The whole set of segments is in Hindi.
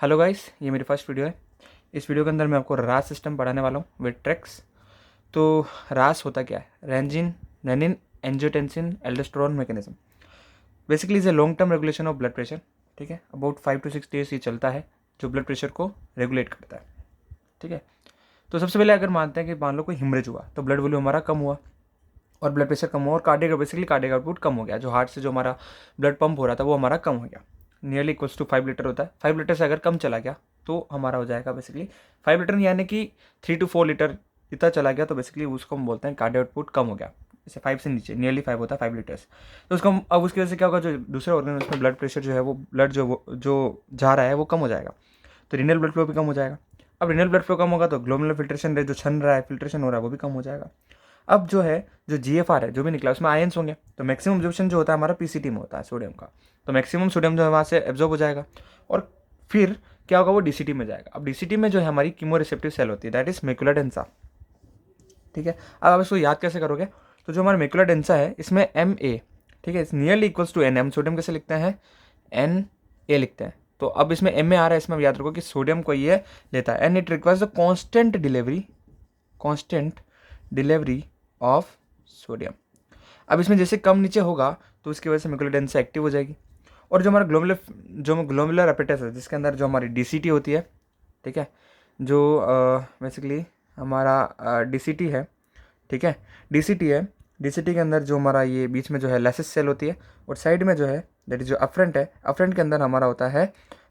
हेलो गाइस, ये मेरी फर्स्ट वीडियो है। इस वीडियो के अंदर मैं आपको रास सिस्टम पढ़ाने वाला हूँ विद ट्रिक्स। तो रास होता क्या है? Renin renin angiotensin aldosterone mechanism. Basically is a long term regulation of blood pressure. ठीक है, अबाउट 5 to 6 days ये चलता है, जो ब्लड प्रेशर को रेगुलेट करता है। ठीक है, तो सबसे पहले अगर मानते हैं कि मान लो कोई हिमरेज हुआ तो ब्लड वॉल्यूम हमारा कम हुआ और ब्लड प्रेशर कम हुआ और कार्डियक आउटपुट कम हो गया। जो हार्ट से जो हमारा ब्लड पंप हो रहा था वो हमारा कम हो गया। नियरली इक्वल्स टू 5 लीटर होता है। 5 लीटर से अगर कम चला गया तो हमारा हो जाएगा बेसिकली 5 लीटर, यानी कि 3 to 4 लीटर इतना चला गया तो बेसिकली उसको हम बोलते हैं कार्डियक आउटपुट कम हो गया। जैसे 5 से नीचे नियरली 5 होता है 5 लीटर्स। तो उसको अब उसकी वजह से क्या होगा, जो दूसरे ऑर्गन में ब्लड प्रेशर जो है वो ब्लड जो जा रहा है वो कम हो जाएगा, तो रीनल ब्लड फ्लो भी कम हो जाएगा। अब रीनल ब्लड फ्लो कम होगा तो ग्लोमेरुलर फिल्ट्रेशन रेट जो छन रहा है, फिल्ट्रेशन हो रहा है, वो भी कम हो जाएगा। अब जो है जो जीएफआर है जो भी निकला उसमें आयंस होंगे, तो मैक्सिमम एब्जॉर्प्शन जो होता है हमारा पीसीटी में होता है सोडियम का। तो मैक्सिमम सोडियम जो है वहाँ से एब्जॉर्ब हो जाएगा और फिर क्या होगा, वो डीसीटी में जाएगा। अब डीसीटी में जो है हमारी कीमो रिसेप्टिव सेल होती है, दैट इज मैक्युला डेंसा। ठीक है, अब आप इसको याद कैसे करोगे? तो जो हमारा मैक्युला डेंसा है इसमें एम ए, ठीक है, nearly equals to N. M sodium कैसे लिखते हैं? एन ए लिखते हैं। तो अब इसमें एम ए आ रहा है, इसमें अब याद रखो कि सोडियम को ये लेता है and it requires the constant delivery of sodium. अब इसमें जैसे कम नीचे होगा तो उसकी वजह से मैक्युला डेंसा एक्टिव हो जाएगी। और जो हमारा ग्लोमेरुलर एपेटस है जिसके अंदर जो हमारी डीसीटी होती है, ठीक है, जो बेसिकली हमारा डीसीटी है, ठीक है, डीसीटी है। डीसीटी के अंदर जो हमारा ये बीच में जो है लेसिस सेल होती है और साइड में जो है दैट इज जो अफ्रंट है, अफ्रंट के अंदर हमारा होता है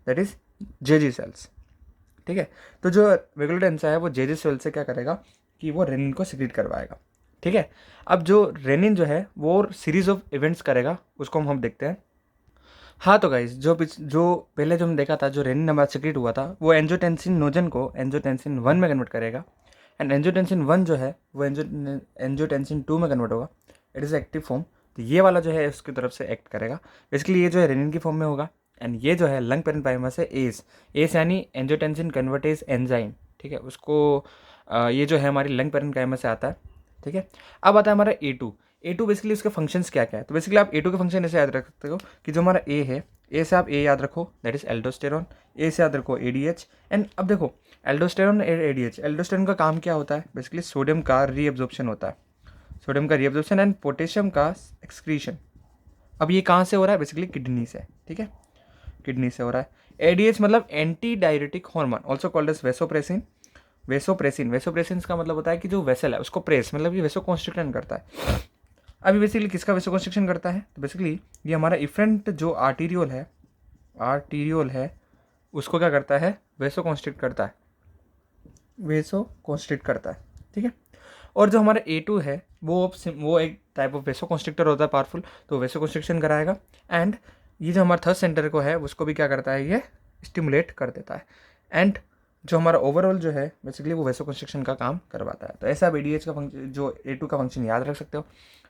दैट इज जेजी सेल्स। ठीक है, तो जो मैक्युला डेंसा है वो जेजी सेल से क्या करेगा कि वो रेनिन को सिक्रीट करवाएगा। ठीक है, अब जो रेनिन जो है वो सीरीज ऑफ इवेंट्स करेगा, उसको हम देखते हैं। हाँ तो गाइज जो पहले जो हमने देखा था, जो रेनिन हमारा सिक्रीट हुआ था वो एंजियोटेंसिन नोजन को एंजियोटेंसिन 1 में कन्वर्ट करेगा एंड एंजियोटेंसिन 1 जो है वो एंजियोटेंसिन 2 में कन्वर्ट होगा। It is active form. तो ये वाला जो है उसकी तरफ से एक्ट करेगा। बेसिकली ये जो है रेनिन की फॉर्म में होगा एंड ये जो है लंग पेरेन्काइमा से एस यानी एंजियोटेंसिन कन्वर्टेज एंजाइम। ठीक है, उसको ये जो है हमारी लंग पेरेन्काइमा से आता है। ठीक है, अब आता है हमारा ए टू बेसिकली उसके फंक्शंस क्या क्या है। तो बेसिकली आप ए टू के फंक्शन ऐसे याद रख सकते हो कि जो हमारा ए है, ए से आप ए याद रखो दैट इज एल्डोस्टेरॉन, ए से याद रखो एडीएच। एंड अब देखो एल्डोस्टेरॉन एडीएच, एल्डोस्टेरॉन का काम क्या होता है? बेसिकली सोडियम का रीएब्जॉर्प्शन होता है, सोडियम का रीएब्जॉर्प्शन एंड पोटेशियम का एक्सक्रीशन। अब ये कहाँ से हो रहा है? बेसिकली किडनी से। ठीक है, किडनी से हो रहा है। एडीएच मतलब anti diuretic hormone, also called as vasopressin. Vasopressin का मतलब होता है कि जो वेसल है उसको प्रेस, मतलब ये वेसो कॉन्स्ट्रिक्शन करता है। अभी बेसिकली किसका वेसो कॉन्स्ट्रिक्शन करता है? तो बेसिकली ये हमारा इफ्रंट जो आर्टीरियोल है उसको क्या करता है? वेसो कॉन्स्ट्रिक्ट करता है। ठीक है, और जो हमारा A2 है वो एक टाइप ऑफ वेसो कॉन्स्ट्रिक्टर होता है पावरफुल, तो वेसो कॉन्स्ट्रिक्शन कराएगा। एंड ये जो हमारा थर्ड सेंटर को है उसको भी क्या करता है? ये स्टिमुलेट कर देता है। एंड जो हमारा ओवरऑल जो है बेसिकली वो वेसो कंस्ट्रक्शन का काम करवाता है। तो ऐसा आप एडीएच का फंक्शन, जो A2 का फंक्शन याद रख सकते हो।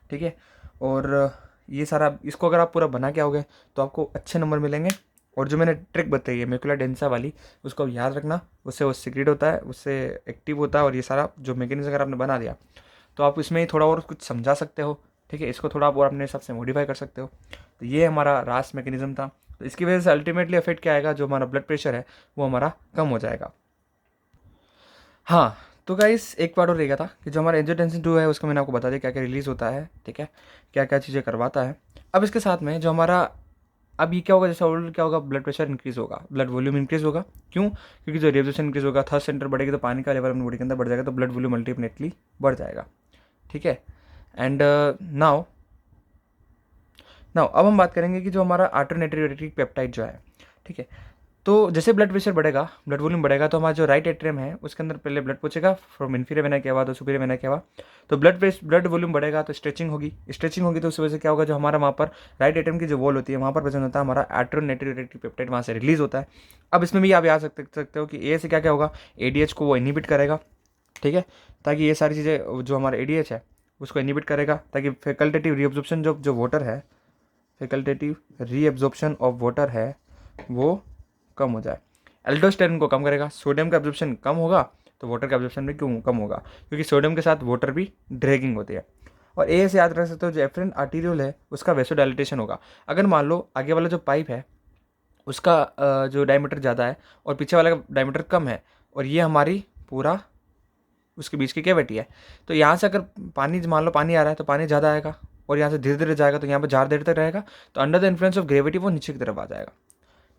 ठीक है, और ये सारा इसको अगर आप पूरा बना के आओगे तो आपको अच्छे नंबर मिलेंगे। और जो मैंने ट्रिक बताई है मैक्युला डेंसा वाली, उसको आप याद रखना, उससे वो सिक्रेट होता है, उससे एक्टिव होता है। और ये सारा जो मैकेनिज्म अगर आपने बना दिया तो आप इसमें थोड़ा और कुछ समझा सकते हो। ठीक है, इसको थोड़ा और अपने हिसाब से मॉडिफाई कर सकते हो। तो ये हमारा रास मैकेनिज्म था। तो इसकी वजह से अल्टीमेटली इफेक्ट क्या आएगा? जो हमारा ब्लड प्रेशर है वो हमारा कम हो जाएगा। हाँ, तो गाइस एक बार और रह गया था कि जो हमारा एंजियोटेंसिन 2 है उसको मैंने आपको बता दिया क्या क्या रिलीज़ होता है। ठीक है, क्या क्या चीज़ें करवाता है। अब इसके साथ में जो हमारा अब ये क्या होगा, जैसे ऑलरेडी क्या होगा, ब्लड प्रेशर इंक्रीज़ होगा, ब्लड वॉल्यूम इंक्रीज़ होगा। क्यों? क्योंकि जो रिएब्जॉर्प्शन इंक्रीज़ होगा, थर्ड सेंटर बढ़ेगी तो पानी का लेवल अपनी बॉडी के अंदर बढ़ जाएगा, तो ब्लड वॉल्यूम अल्टीमेटली बढ़ जाएगा। ठीक है, एंड नाउ अब हम बात करेंगे कि जो हमारा आर्टोनेट्रियोरेटिक पेप्टाइड जो है, ठीक है, तो जैसे ब्लड प्रेशर बढ़ेगा, ब्लड वॉल्यूम बढ़ेगा, तो हमारा जो राइट एट्रियम है उसके अंदर पहले ब्लड पहुंचेगा फ्रॉम इन्फीरियर वेना के बाद सुपीरियर वेना के बाद। तो ब्लड वॉल्यूम बढ़ेगा तो स्ट्रेचिंग होगी तो उस वजह से क्या होगा, जो हमारा वहाँ पर राइट एट्रियम की जो वॉल होती है वहाँ पर प्रेजेंट होता है हमारा आर्टोनेट्रियोरेटिक पेप्टाइड, वहाँ से रिलीज होता है। अब इसमें भी आप याद सकते हो कि ए से क्या क्या होगा, एडीएच को वो इनहिबिट करेगा। ठीक है, ताकि ये सारी चीज़ें जो हमारा एडीएच है उसको इनहिबिट करेगा, ताकि फैकल्टेटिव रीअब्जॉर्प्शन जो वाटर है, फैकल्टेटिव रीअब्जॉर्प्शन ऑफ वाटर है वो कम हो जाए। एल्डोस्टेरॉन को कम करेगा, सोडियम का एब्जॉर्प्शन कम होगा तो वाटर का एब्जॉर्प्शन भी क्यों कम होगा? क्योंकि सोडियम के साथ वाटर भी ड्रैगिंग होती है। और ए से याद रख सकते हो जो एफरेंट आर्टीरियल है उसका वेसोडाइलेटेशन होगा। अगर मान लो आगे वाला जो पाइप है उसका जो डायमीटर ज़्यादा है और पीछे वाले का डायमीटर कम है, और ये हमारी पूरा उसके बीच की कैविटी है। तो यहाँ से अगर पानी, मान लो पानी आ रहा है तो पानी ज़्यादा आएगा, और यहाँ से धीरे धीरे जाएगा तो यहाँ पर ज़्यादा देर तक रहेगा, तो under the influence of gravity वो नीचे की तरफ आ जाएगा।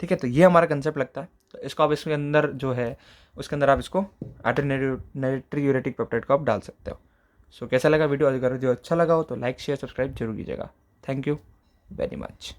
ठीक है, तो ये हमारा कंसेप्ट लगता है। तो इसको आप इसके अंदर जो है उसके अंदर आप इसको नाइट्रियूरेटिक पेप्टाइड को आप डाल सकते हो। सो कैसा लगा वीडियो? अगर जो अच्छा लगा हो तो लाइक शेयर सब्सक्राइब जरूर कीजिएगा। Thank you very much.